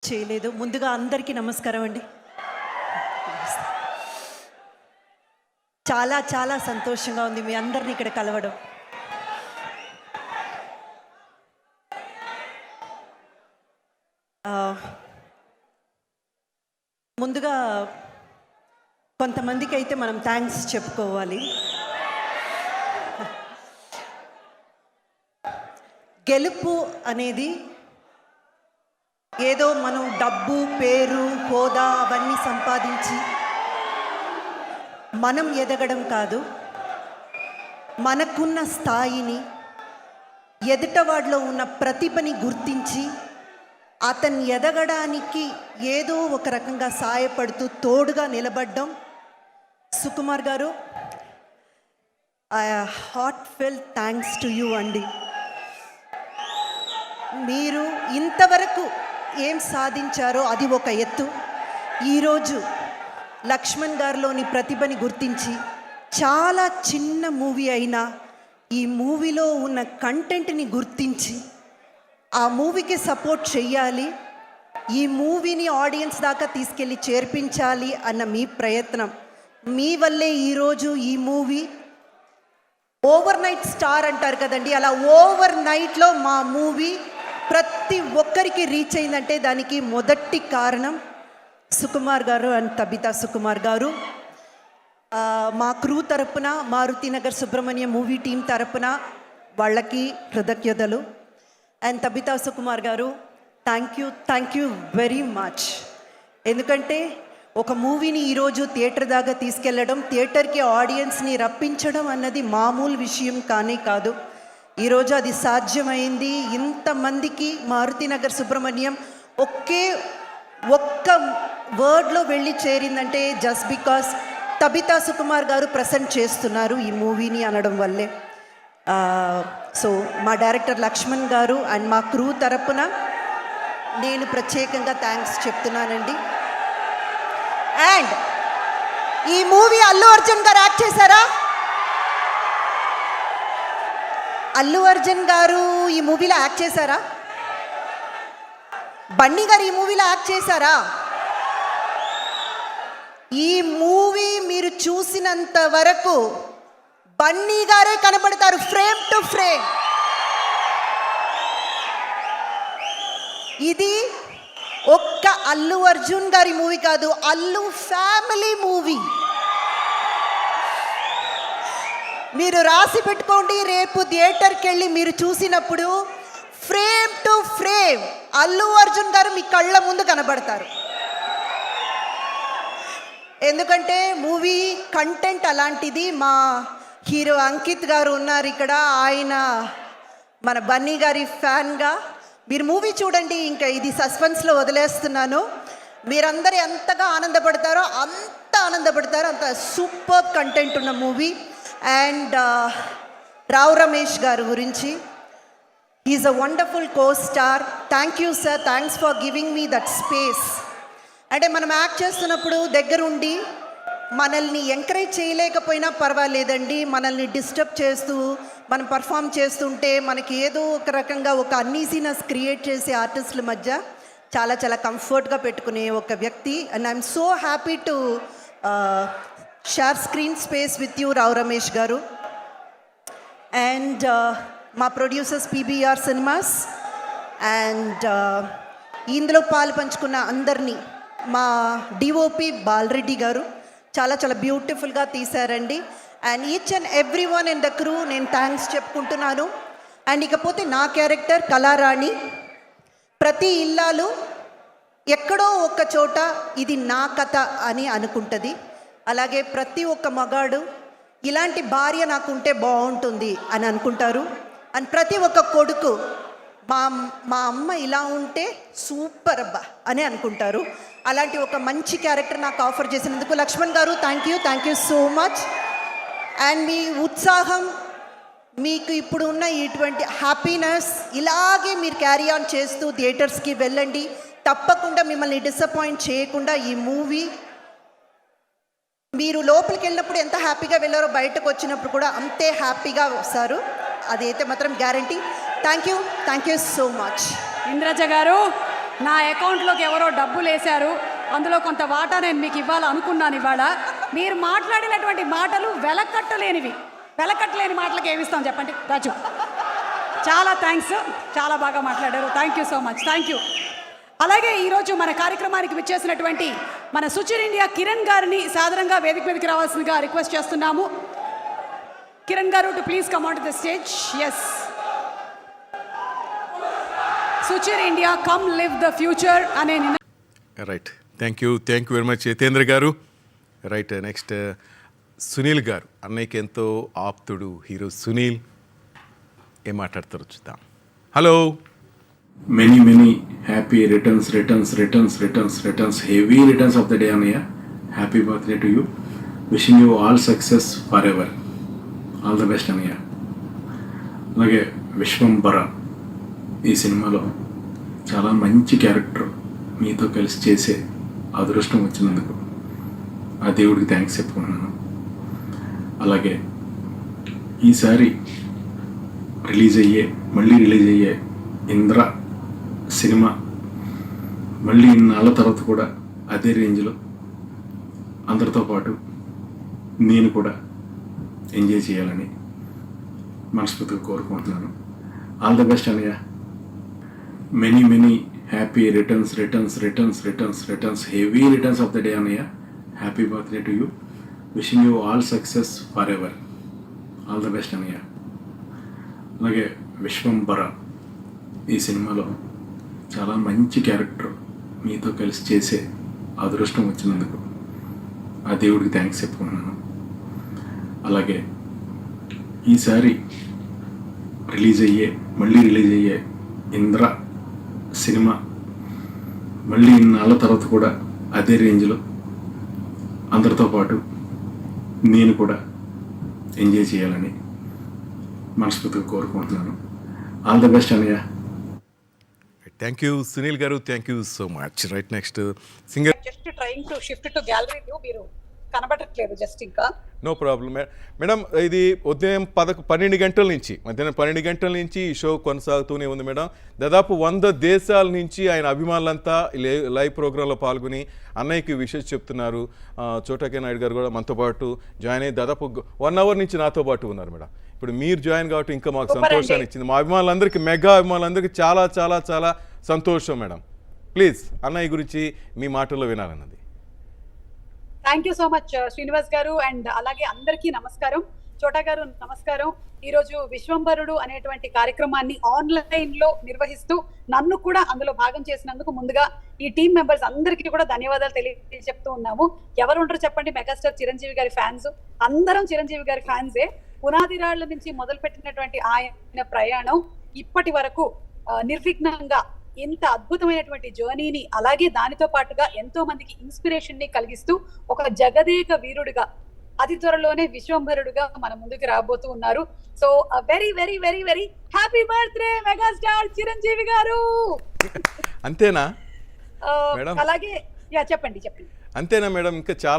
చేయలేదు. ముందుగా అందరికీ నమస్కారం అండి. చాలా చాలా సంతోషంగా ఉంది మీ అందరిని ఇక్కడ కలవడం. ముందుగా కొంతమందికి అయితే మనం థ్యాంక్స్ చెప్పుకోవాలి. గెలుపు అనేది ఏదో మనం డబ్బు, పేరు, హోదా అవన్నీ సంపాదించి మనం ఎదగడం కాదు. మనకున్న స్థాయిని, ఎదుటవాడిలో ఉన్న ప్రతిభని గుర్తించి అతన్ని ఎదగడానికి ఏదో ఒక రకంగా సాయపడుతూ తోడుగా నిలబడ్డం. సుకుమార్ గారు, హార్ట్ఫెల్ థ్యాంక్స్ టు యూ అండి. మీరు ఇంతవరకు ఏం సాధించారో అది ఒక ఎత్తు. ఈరోజు లక్ష్మణ్ గారిలోని ప్రతిభని గుర్తించి చాలా చిన్న మూవీ అయినా ఈ మూవీలో ఉన్న కంటెంట్ని గుర్తించి ఆ మూవీకి సపోర్ట్ చెయ్యాలి, ఈ మూవీని ఆడియన్స్ దాకా తీసుకెళ్ళి చేర్పించాలి అన్న మీ ప్రయత్నం, మీ వల్లే ఈరోజు ఈ మూవీ ఓవర్ నైట్ స్టార్ అంటారు కదండి, అలా ఓవర్ నైట్లో మా మూవీ ప్రతి ఒక్కరికి రీచ్ అయిందంటే దానికి మొదటి కారణం సుకుమార్ గారు అండ్ తబితా సుకుమార్ గారు. మా క్రూ తరపున, మారుతినగర్ సుబ్రహ్మణ్యం మూవీ టీం తరపున వాళ్ళకి కృతజ్ఞతలు. అండ్ తబితా సుకుమార్ గారు, థ్యాంక్ యూ వెరీ మచ్. ఎందుకంటే ఒక మూవీని ఈరోజు థియేటర్ దాకా తీసుకెళ్ళడం, థియేటర్కి ఆడియన్స్ని రప్పించడం అన్నది మామూలు విషయం కానీ కాదు. ఈరోజు అది సాధ్యమైంది. ఇంతమందికి మారుతినగర్ సుబ్రహ్మణ్యం ఒక్క వర్డ్లో వెళ్ళి చేరిందంటే జస్ట్ బికాస్ తబితా సుకుమార్ గారు ప్రజెంట్ చేస్తున్నారు ఈ మూవీని అనడం వల్లే. సో మా డైరెక్టర్ లక్ష్మణ్ గారు అండ్ మా క్రూ తరపున నేను ప్రత్యేకంగా థ్యాంక్స్ చెప్తున్నానండి. అండ్ ఈ మూవీ అల్లు అర్జున్ గారు యాక్ట్ చేశారా? అల్లు అర్జున్ గారు ఈ మూవీలో యాక్ట్ చేశారా? బన్నీ గారు ఈ మూవీలో యాక్ట్ చేశారా? ఈ మూవీ మీరు చూసినంత వరకు బన్నీ గారే కనబడతారు ఫ్రేమ్ టు ఫ్రేమ్. ఇది ఒక్క అల్లు అర్జున్ గారి మూవీ కాదు, అల్లు ఫ్యామిలీ మూవీ. మీరు రాసి పెట్టుకోండి, రేపు థియేటర్కి వెళ్ళి మీరు చూసినప్పుడు frame to frame Allu Arjun గారు మీ కళ్ళ ముందు కనబడతారు. ఎందుకంటే మూవీ కంటెంట్ అలాంటిది. మా హీరో అంకిత్ గారు ఉన్నారు ఇక్కడ, ఆయన మన బన్నీ గారి ఫ్యాన్గా. మీరు మూవీ చూడండి, ఇంకా ఇది సస్పెన్స్లో వదిలేస్తున్నాను. మీరందరూ ఎంతగా ఆనందపడతారో అంత సూపర్ కంటెంట్ ఉన్న మూవీ. అండ్ రావు రమేష్ గారి గురించి, is a wonderful co star. Thank you sir, thanks for giving me that space. అంటే మనం యాక్ట్ చేస్తున్నప్పుడు దగ్గరుండి మనల్ని ఎంకరేజ్ చేయలేకపోయినా పర్వాలేదండి, మనల్ని డిస్టర్బ్ చేస్తూ మనం పర్ఫామ్ చేస్తుంటే మనకి ఏదో ఒక రకంగా ఒక అన్ఈజీనెస్ క్రియేట్ చేసే ఆర్టిస్టుల మధ్య చాలా చాలా కంఫర్ట్గా పెట్టుకునే ఒక వ్యక్తి. And I'm so happy to share screen space with you Rao Ramesh గారు. అండ్ మా ప్రొడ్యూసర్స్ పీబీఆర్ సినిమాస్ అండ్ ఇందులో పాలు పంచుకున్న అందరినీ, మా డిఓపి బాలరెడ్డి గారు చాలా చాలా బ్యూటిఫుల్గా తీశారండి. And each and every one in the crew నేను థ్యాంక్స్ చెప్పుకుంటున్నాను. అండ్ ఇకపోతే నా క్యారెక్టర్ కళారాణి, ప్రతి ఇల్లాలు ఎక్కడో ఒక చోట ఇది నా కథ అని అనుకుంటుంది. అలాగే ప్రతి ఒక్క మగాడు ఇలాంటి భార్య నాకుంటే బాగుంటుంది అని అనుకుంటారు. అండ్ ప్రతి ఒక్క కొడుకు మా అమ్మ ఇలా ఉంటే సూపర్ అబ్బా అని అనుకుంటారు. అలాంటి ఒక మంచి క్యారెక్టర్ నాకు ఆఫర్ చేసినందుకు లక్ష్మణ్ గారు thank you so much. And మీ ఉత్సాహం, మీకు ఇప్పుడు ఉన్న ఇటువంటి హ్యాపీనెస్ ఇలాగే మీరు క్యారీ ఆన్ చేస్తూ థియేటర్స్కి వెళ్ళండి. తప్పకుండా మిమ్మల్ని డిసప్పాయింట్ చేయకుండా ఈ మూవీ మీరు లోపలికి వెళ్ళినప్పుడు ఎంత హ్యాపీగా వెళ్ళారో బయటకు వచ్చినప్పుడు కూడా అంతే హ్యాపీగా వస్తారు. అదైతే మాత్రం guarantee. Thank you so much. Indraja గారు నా అకౌంట్లోకి ఎవరో డబ్బులు వేశారు, అందులో కొంత వాటా నేను మీకు ఇవ్వాలనుకున్నాను. ఇవాళ మీరు మాట్లాడినటువంటి మాటలు వెలకట్టలేని మాటలకు ఏమిస్తాం చెప్పండి రాజు. చాలా థ్యాంక్స్, చాలా బాగా మాట్లాడారు. Thank you so much, thank you. అలాగే ఈరోజు మన కార్యక్రమానికి విచ్చేసినటువంటి మన సుచిర్ ఇండియా కిరణ్ గారిని సాధారణంగా వేదిక మీదకి రావాల్సిందిగా రిక్వెస్ట్ చేస్తున్నాము. కిరణ్ గారు to please come on to the stage. Yes, Suchir India come live the future అనే right. Thank you very much Jitendra గారు. రైట్, నెక్స్ట్ సునీల్ గారు, అన్నయ్యకి ఎంతో ఆప్తుడు హీరో సునీల్ ఏం మాట్లాడతారో చూద్దాం. Hello. many happy returns, heavy returns of the day, Anaya. Happy birthday to you. Wishing you all success forever. All the best, Anaya. అలాగే విశ్వంబర ఈ సినిమాలో చాలా మంచి క్యారెక్టర్ మీతో కలిసి చేసే అదృష్టం వచ్చినందుకు ఆ దేవుడికి థ్యాంక్స్ చెప్పుకున్నాను. అలాగే ఈసారి మళ్ళీ రిలీజ్ అయ్యే ఇంద్ర సినిమా మళ్ళీ ఇన్నాళ్ళ తర్వాత కూడా అదే రేంజ్లో అందరితో పాటు నేను కూడా ఎంజాయ్ చేయాలని మనస్ఫూర్తిగా కోరుకుంటున్నాను. ఆల్ ద బెస్ట్ అన్నయ్య. Many happy returns, heavy returns of the day అన్నయ్య. Happy birthday to you. Wishing you all success for ever. All the best అన్నయ్య. అలాగే విశ్వంబర ఈ సినిమాలో చాలా మంచి క్యారెక్టర్ మీతో కలిసి చేసే అదృష్టం వచ్చినందుకు ఆ దేవుడికి థ్యాంక్స్ చెప్పుకున్నాను. అలాగే ఈసారి మళ్ళీ రిలీజ్ అయ్యే ఇంద్ర సినిమా మళ్ళీ ఇన్నాళ్ళ తర్వాత కూడా అదే రేంజ్లో అందరితో పాటు నేను కూడా ఎంజాయ్ చేయాలని మనస్ఫూర్తిగా కోరుకుంటున్నాను. ఆల్ ద బెస్ట్ అన్నయ్య. థ్యాంక్ యూ సునీల్ గారు, thank you so much. Right, next singer. Just trying to shift to gallery view. మీరు కనబడట్లేదు జస్ట్ ఇంకా. No problem madam. ఇది ఉదయం 12 గంటల నుంచి, మధ్యాహ్నం 12 గంటల నుంచి ఈ షో కొనసాగుతూనే ఉంది మేడం. దాదాపు 100 దేశాల నుంచి ఆయన అభిమానులంతా లైవ్ ప్రోగ్రాంలో పాల్గొని అన్నయ్యకి విషెస్ చెప్తున్నారు. చోటాకే నాయుడు గారు కూడా మనతో పాటు జాయిన్ అయ్యి దాదాపు 1 అవర్ నుంచి నాతో పాటు ఉన్నారు మేడం. ఇప్పుడు మీరు జాయిన్ కాబట్టి ఇంకా మాకు సంతోషాన్ని ఇచ్చింది. మా అభిమానులందరికీ, మెగా అభిమానులందరికీ చాలా చాలా చాలా సంతోషం మేడం. ప్లీజ్ అన్నయ్య గురించి మీ మాటల్లో వినాలన్నది. Thank you so much Srinivas గారు. అండ్ అలాగే అందరికీ నమస్కారం. చోటా గారు నమస్కారం. ఈరోజు విశ్వంబరుడు అనేటువంటి కార్యక్రమాన్ని ఆన్లైన్ లో నిర్వహిస్తూ నన్ను కూడా అందులో భాగం చేసినందుకు ముందుగా ఈ టీం మెంబర్స్ అందరికీ కూడా ధన్యవాదాలు చెప్తూ ఉన్నాము. ఎవరు ఉంటారు చెప్పండి, మెగాస్టార్ చిరంజీవి గారి ఫ్యాన్స్. అందరం చిరంజీవి గారి ఫ్యాన్సే. పునాది రాళ్ల నుంచి మొదలు పెట్టినటువంటి ఆయన ప్రయాణం ఇప్పటి వరకు నిర్విఘ్నంగా ఇంత అద్భుతమైనటువంటి జర్నీని, అలాగే దానితో పాటుగా ఎంతో మందికి ఇన్స్పిరేషన్ ని కలిగిస్తూ ఒక జగదేక వీరుడిగా అతి త్వరలోనే విశ్వంభరుడుగా మన ముందుకు రాబోతూ ఉన్నారు. So very very very very happy birthday megastar Chiranjeevi గారు. అంతేనా? అలాగే చెప్పండి. అంతేనా మేడం? ఇంకా చాలా